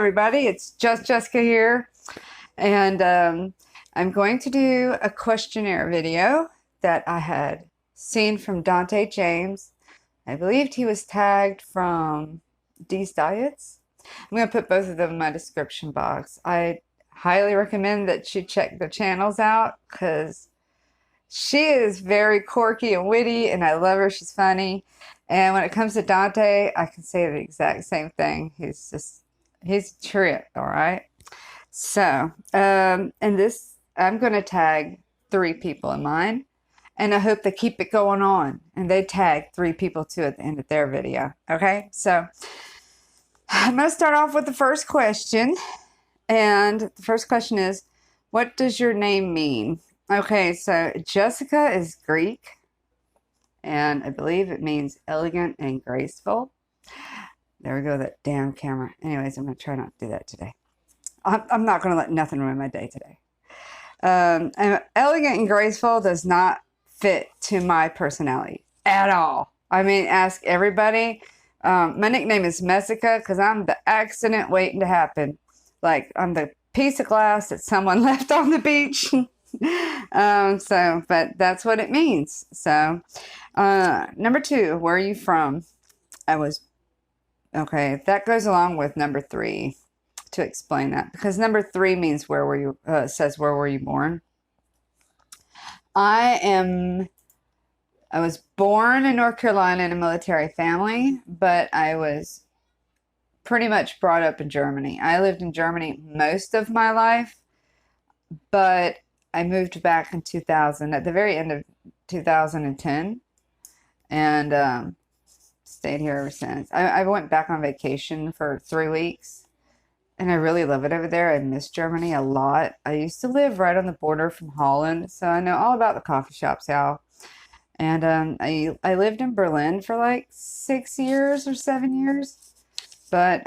everybody, it's just Jessica here, and I'm going to do a questionnaire video that I had seen from Dante James. I believed he was tagged from Dee's Diets. I'm going to put both of them in my description box. I highly recommend that you check the channels out because she is very quirky and witty, and I love her. She's funny. And when it comes to Dante, I can say the exact same thing. He's a trip, all right? So, and this, I'm going to tag 3 people in mine, and I hope they keep it going on, and they tag 3 people too at the end of their video, okay? So, I'm going to start off with the first question, and the first question is, what does your name mean? Okay, so Jessica is Greek, and I believe it means elegant and graceful. There we go, that damn camera. Anyways, I'm going to try not to do that today. I'm not going to let nothing ruin my day today. And elegant and graceful does not fit to my personality at all. I mean, ask everybody. My nickname is Messica because I'm the accident waiting to happen. Like, I'm the piece of glass that someone left on the beach. But that's what it means. So, number 2, where are you from? Okay, that goes along with number 3 to explain that, because number 3 means where were you, says where were you born. I was born in North Carolina in a military family, but I was pretty much brought up in Germany. I lived in Germany most of my life, but I moved back in 2000, at the very end of 2010, and stayed here ever since. I went back on vacation for 3 weeks, and I really love it over there. I miss Germany a lot. I used to live right on the border from Holland, so I know all about the coffee shops, y'all. And I lived in Berlin for like 6 years or 7 years, but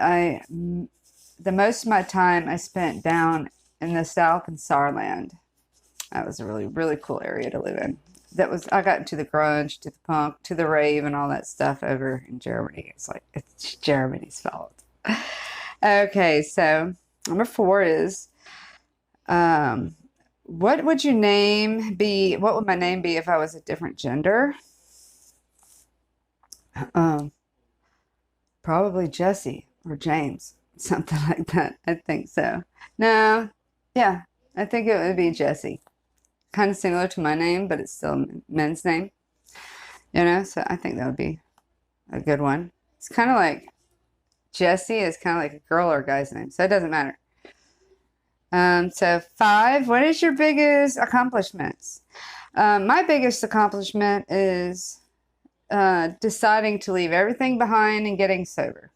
the most of my time I spent down in the south in Saarland. That was a really, really cool area to live in. I got into the grunge, to the punk, to the rave, and all that stuff over in Germany. It's like, it's Germany's fault. Okay, so number 4 is, what would your name be? What would my name be if I was a different gender? Probably Jesse or James, something like that. I think so. No, yeah, I think it would be Jesse. Kind of similar to my name, but it's still a men's name, so I think that would be a good one. It's kind of like Jesse is kind of like a girl or a guy's name, so it doesn't matter. So 5, what is your biggest accomplishments? My biggest accomplishment is deciding to leave everything behind and getting sober.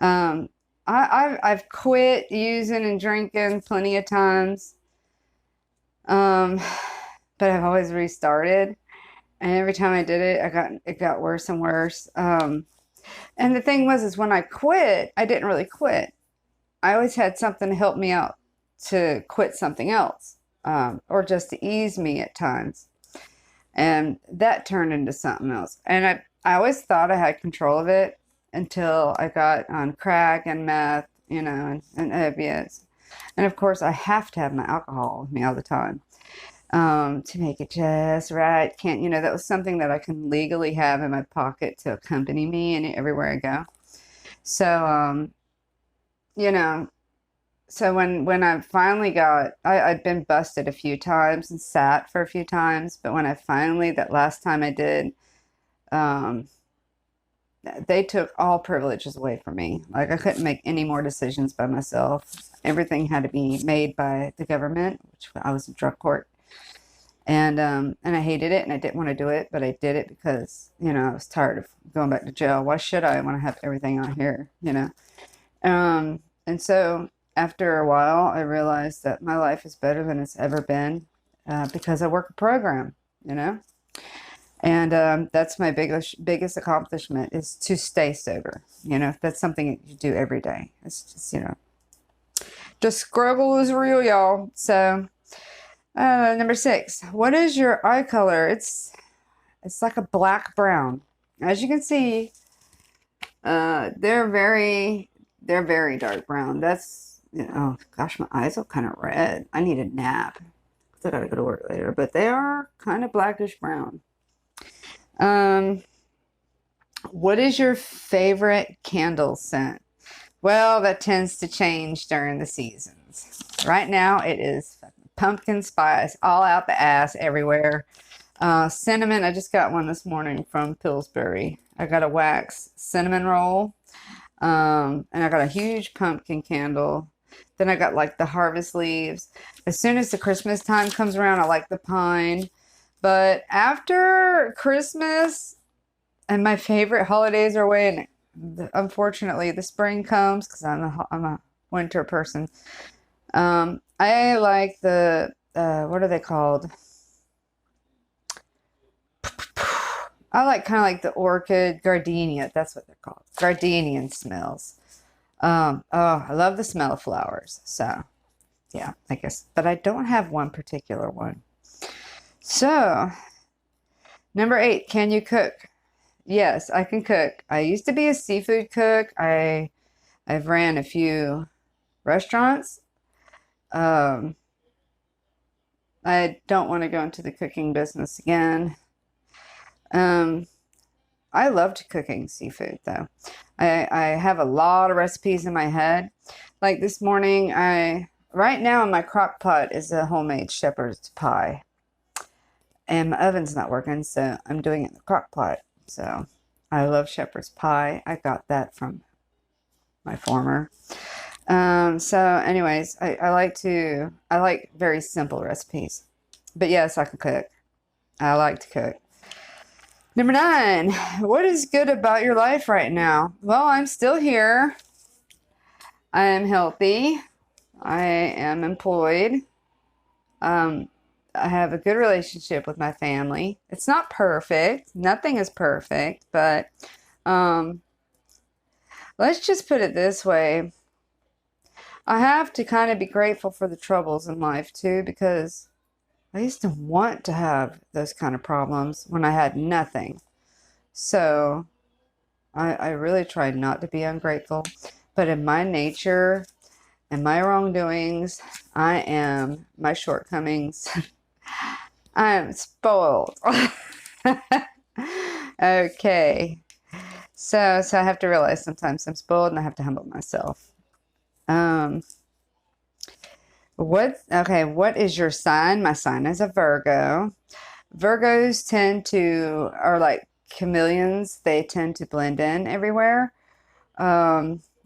I've quit using and drinking plenty of times. But I've always restarted, and every time I did it, it got worse and worse. And the thing is when I quit, I didn't really quit. I always had something to help me out to quit something else, or just to ease me at times. And that turned into something else. And I always thought I had control of it until I got on crack and meth, and opiates. And of course, I have to have my alcohol with me all the time to make it just right. That was something that I can legally have in my pocket to accompany me everywhere I go. So, so when I finally I'd been busted a few times and sat for a few times, but when that last time I did, they took all privileges away from me. Like, I couldn't make any more decisions by myself. Everything had to be made by the government, which I was in drug court. And I hated it, and I didn't want to do it, but I did it because, I was tired of going back to jail. Why should I want to have everything on here, And so after a while, I realized that my life is better than it's ever been because I work a program, And that's my biggest accomplishment, is to stay sober. That's something that you do every day. It's just, just struggle is real, y'all. So, number 6, what is your eye color? It's like a black brown. As you can see, they're they're very dark brown. That's, oh gosh, my eyes are kind of red. I need a nap. I gotta go to work later, but they are kind of blackish brown. What is your favorite candle scent? Well, that tends to change during the seasons. Right now, it is pumpkin spice, all out the ass everywhere. Cinnamon, I just got one this morning from Pillsbury. I got a wax cinnamon roll, and I got a huge pumpkin candle. Then I got like the harvest leaves. As soon as the Christmas time comes around, I like the pine. But after Christmas, and my favorite holidays are when, unfortunately, the spring comes, because I'm a winter person. I like the, what are they called? I like kind of like the orchid gardenia. That's what they're called. Gardenian smells. Oh, I love the smell of flowers. So, yeah, I guess. But I don't have one particular one. So, number 8, can you cook? Yes, I can cook. I used to be a seafood cook. I've ran a few restaurants. I don't want to go into the cooking business again. I loved cooking seafood though. I have a lot of recipes in my head. Like this morning, right now in my crock pot is a homemade shepherd's pie. And my oven's not working, so I'm doing it in the crock pot. So I love shepherd's pie. I got that from my former. So anyways, I like very simple recipes. But yes, I can cook. I like to cook. Number 9, what is good about your life right now? Well, I'm still here. I am healthy. I am employed. I have a good relationship with my family. It's not perfect. Nothing is perfect, but let's just put it this way. I have to kind of be grateful for the troubles in life too, because I used to want to have those kind of problems when I had nothing. So I really tried not to be ungrateful. But in my nature and my wrongdoings, my shortcomings, I am spoiled. Okay. So I have to realize sometimes I'm spoiled and I have to humble myself. What is your sign? My sign is a Virgo. Virgos are like chameleons. They tend to blend in everywhere.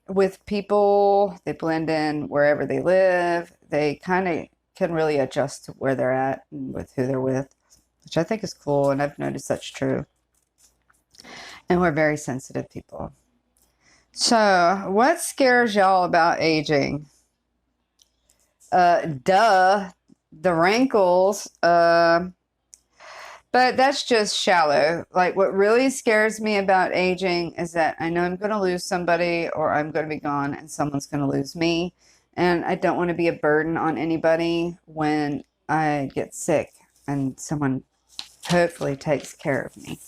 With people, they blend in wherever they live. They kind of can really adjust to where they're at and with who they're with, which I think is cool, and I've noticed that's true. And we're very sensitive people. So, what scares y'all about aging? The wrinkles. But that's just shallow. Like, what really scares me about aging is that I know I'm going to lose somebody, or I'm going to be gone and someone's going to lose me. And I don't want to be a burden on anybody when I get sick and someone hopefully takes care of me.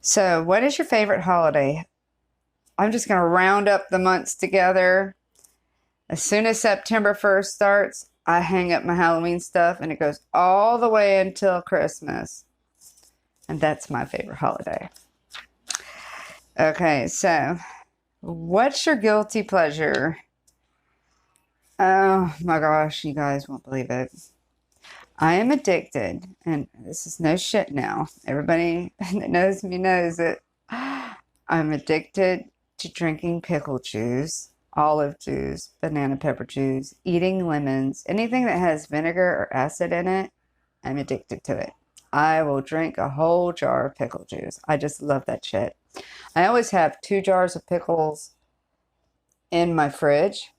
So, what is your favorite holiday? I'm just going to round up the months together. As soon as September 1st starts, I hang up my Halloween stuff, and it goes all the way until Christmas. And that's my favorite holiday. Okay, so what's your guilty pleasure? Oh my gosh, you guys won't believe it. I am addicted, and this is no shit now. Everybody that knows me knows it. I'm addicted to drinking pickle juice, olive juice, banana pepper juice, eating lemons, anything that has vinegar or acid in it. I'm addicted to it. I will drink a whole jar of pickle juice. I just love that shit. I always have 2 jars of pickles in my fridge.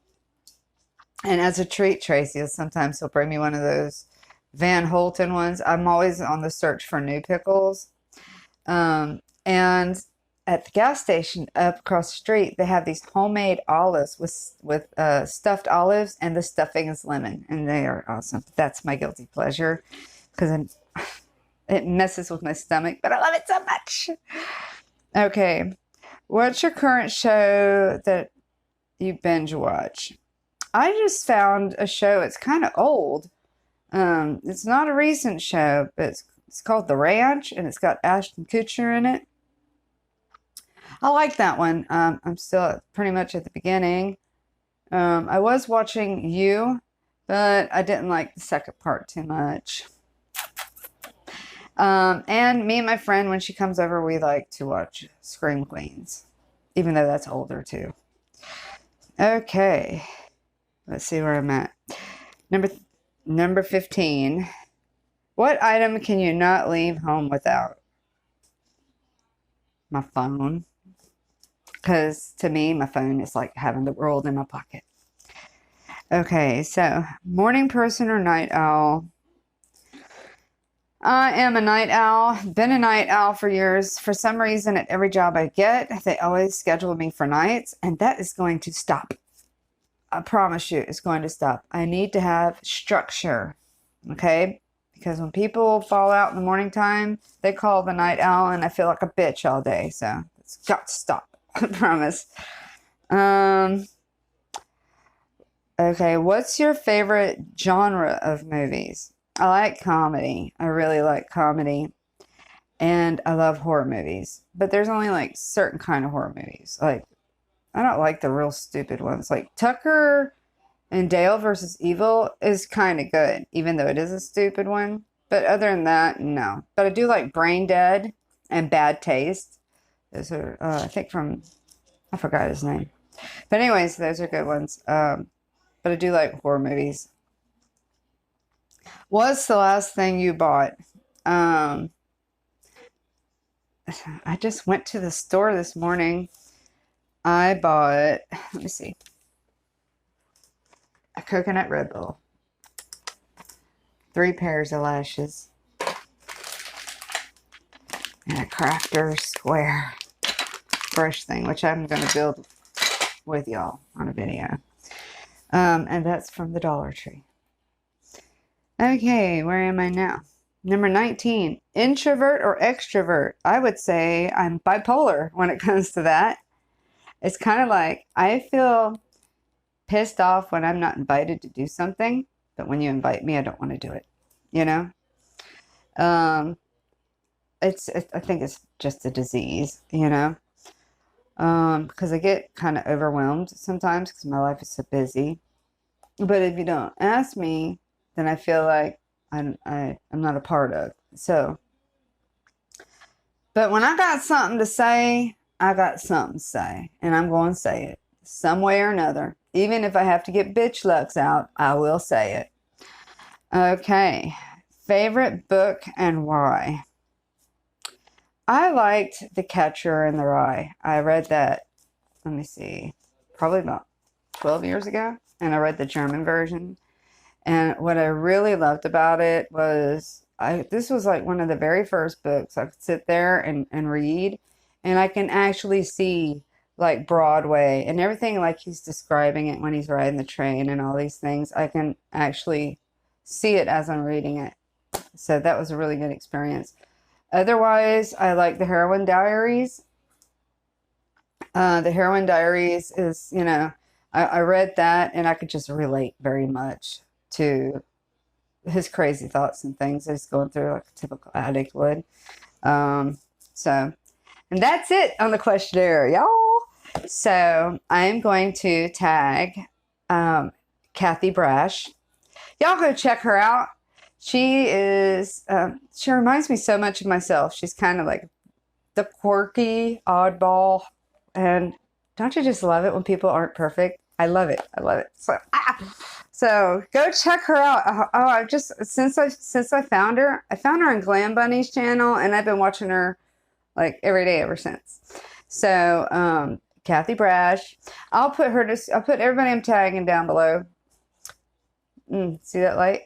And as a treat, Tracy sometimes he'll bring me one of those Van Holten ones. I'm always on the search for new pickles. And at the gas station up across the street, they have these homemade olives with stuffed olives, and the stuffing is lemon, and they are awesome. That's my guilty pleasure because it messes with my stomach, but I love it so much. Okay, what's your current show that you binge watch. I just found a show. It's kind of old. It's not a recent show, but it's called The Ranch, and it's got Ashton Kutcher in it. I like that one. I'm still pretty much at the beginning. I was watching You, but I didn't like the second part too much. And me and my friend, when she comes over, we like to watch Scream Queens, even though that's older too. Okay, let's see where I'm at. Number 15. What item can you not leave home without? My phone. Because to me, my phone is like having the world in my pocket. Okay, so morning person or night owl? I am a night owl. Been a night owl for years. For some reason, at every job I get, they always schedule me for nights, and that is going to stop. I promise you, it's going to stop. I need to have structure, okay? Because when people fall out in the morning time, they call the night owl, and I feel like a bitch all day. So it's got to stop. I promise. Okay, what's your favorite genre of movies? I like comedy. I really like comedy. And I love horror movies. But there's only like certain kind of horror movies. Like, I don't like the real stupid ones. Like Tucker and Dale versus Evil is kind of good, even though it is a stupid one. But other than that, no. But I do like Brain Dead and Bad Taste. Those are, I think I forgot his name. But anyways, those are good ones. But I do like horror movies. What's the last thing you bought? I just went to the store this morning. I bought, let me see, a coconut Red Bull, 3 pairs of lashes, and a crafter square brush thing, which I'm going to build with y'all on a video. And that's from the Dollar Tree. Okay, where am I now? Number 19, introvert or extrovert? I would say I'm bipolar when it comes to that. It's kind of like I feel pissed off when I'm not invited to do something, but when you invite me, I don't want to do it. You know? I think it's just a disease, you know? Because I get kind of overwhelmed sometimes because my life is so busy. But if you don't ask me, then I feel like I'm not a part of. So, but when I got something to say, I got something to say, and I'm going to say it some way or another. Even if I have to get bitch lucks out, I will say it. Okay, favorite book and why? I liked The Catcher in the Rye. I read that, let me see, probably about 12 years ago, and I read the German version. And what I really loved about it was, this was like one of the very first books I could sit there and read, and I can actually see like Broadway and everything like he's describing it when he's riding the train and all these things. I can actually see it as I'm reading it. So that was a really good experience. Otherwise, I like The Heroine Diaries. The Heroine Diaries is, you know, I read that and I could just relate very much to his crazy thoughts and things that he's going through like a typical addict would. So, and that's it on the questionnaire, y'all. So I'm going to tag Cathy Brash. Y'all go check her out. She is, she reminds me so much of myself. She's kind of like the quirky oddball. And don't you just love it when people aren't perfect? I love it. I love it. So go check her out. Oh, I've just, since I found her on Glam Bunny's channel, and I've been watching her like every day ever since. So, Cathy Brash. I'll put everybody I'm tagging down below. See that light?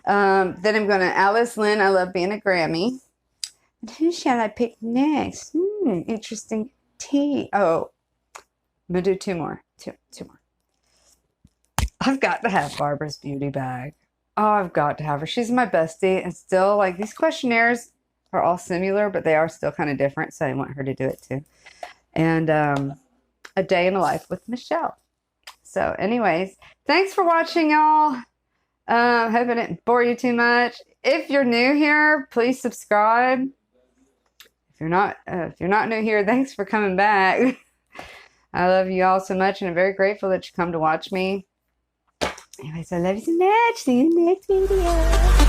Then I'm going to Alice Lynn, I Love Being a Grammie. And who shall I pick next? Interesting tea. Oh, I'm going to do two more. Two more. I've got to have Barbara's beauty bag. Oh, I've got to have her. She's my bestie. And still, like, these questionnaires are all similar, but they are still kind of different. So I want her to do it too. And a day in the life with Michelle. So anyways, thanks for watching, y'all. Hope I didn't bore you too much. If you're new here, please subscribe. If you're not new here, thanks for coming back. I love you all so much, and I'm very grateful that you come to watch me. Anyways, I love you so much. See you in the next video.